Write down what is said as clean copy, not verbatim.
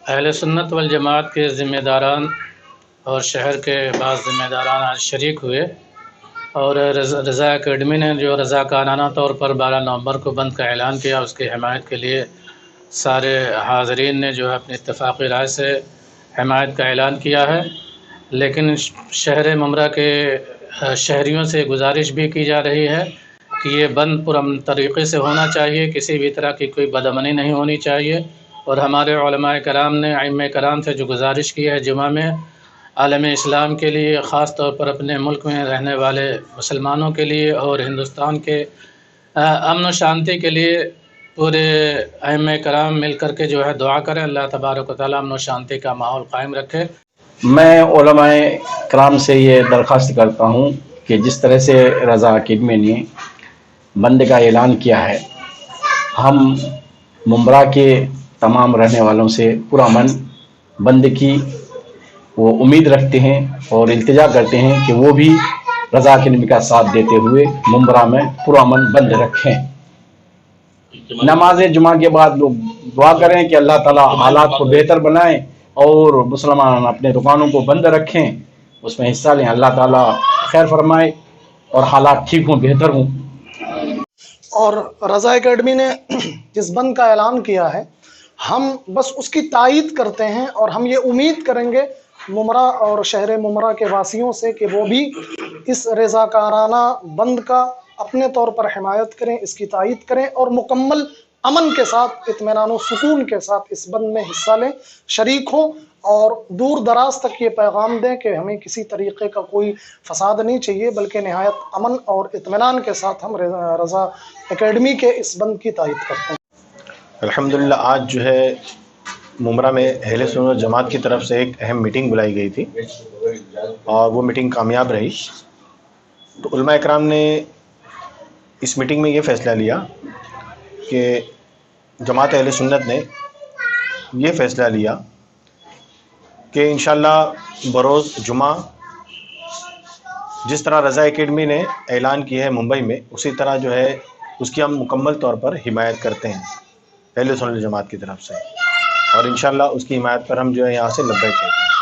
اہل سنت والجماعت کے ذمہ داران اور شہر کے بعض ذمہ داران آج شریک ہوئے اور رضا اکیڈمی نے جو رضاکارانہ طور پر 12 نومبر کو بند کا اعلان کیا، اس کی حمایت کے لیے سارے حاضرین نے جو ہے اپنی اتفاقی رائے سے حمایت کا اعلان کیا ہے۔ لیکن شہر ممرہ کے شہریوں سے گزارش بھی کی جا رہی ہے کہ یہ بند پرامن طریقے سے ہونا چاہیے، کسی بھی طرح کی کوئی بدامنی نہیں ہونی چاہیے۔ اور ہمارے علماء کرام نے ائمہ کرام سے جو گزارش کی ہے جمعہ میں، عالم اسلام کے لیے، خاص طور پر اپنے ملک میں رہنے والے مسلمانوں کے لیے اور ہندوستان کے امن و شانتی کے لیے پورے ائمہ کرام مل کر کے جو ہے دعا کریں، اللہ تبارک و تعالیٰ امن و شانتی کا ماحول قائم رکھے۔ میں علماء کرام سے یہ درخواست کرتا ہوں کہ جس طرح سے رضا اکیڈمی نے بند کا اعلان کیا ہے، ہم ممبرا کے تمام رہنے والوں سے پرامن بند کی وہ امید رکھتے ہیں اور التجا کرتے ہیں کہ وہ بھی رضا اکیڈمی کا ساتھ دیتے ہوئے ممبرا میں پرامن بند رکھیں۔ نماز جمعہ کے بعد لوگ دعا کریں کہ اللہ تعالیٰ حالات کو بہتر بنائیں اور مسلمان اپنے دکانوں کو بند رکھیں، اس میں حصہ لیں، اللہ تعالیٰ خیر فرمائے اور حالات ٹھیک ہوں، بہتر ہوں۔ اور رضا اکیڈمی نے جس بند کا اعلان کیا ہے، ہم بس اس کی تائید کرتے ہیں اور ہم یہ امید کریں گے ممرا اور شہر ممرا کے واسیوں سے کہ وہ بھی اس رضاکارانہ بند کا اپنے طور پر حمایت کریں، اس کی تائید کریں اور مکمل امن کے ساتھ، اطمینان و سکون کے ساتھ اس بند میں حصہ لیں، شریک ہوں اور دور دراز تک یہ پیغام دیں کہ ہمیں کسی طریقے کا کوئی فساد نہیں چاہیے، بلکہ نہایت امن اور اطمینان کے ساتھ ہم رضا اکیڈمی کے اس بند کی تائید کرتے ہیں۔ الحمدللہ آج جو ہے ممرا میں اہل سنت جماعت کی طرف سے ایک اہم میٹنگ بلائی گئی تھی اور وہ میٹنگ کامیاب رہی۔ تو علماء اکرام نے اس میٹنگ میں یہ فیصلہ لیا کہ جماعت اہل سنت نے یہ فیصلہ لیا کہ انشاءاللہ بروز جمعہ جس طرح رضا اکیڈمی نے اعلان کی ہے ممبئی میں، اسی طرح جو ہے اس کی ہم مکمل طور پر حمایت کرتے ہیں اہل سنت جماعت کی طرف سے، اور انشاءاللہ اس کی حمایت پر ہم جو ہے یہاں سے لبیک کہتے ہیں۔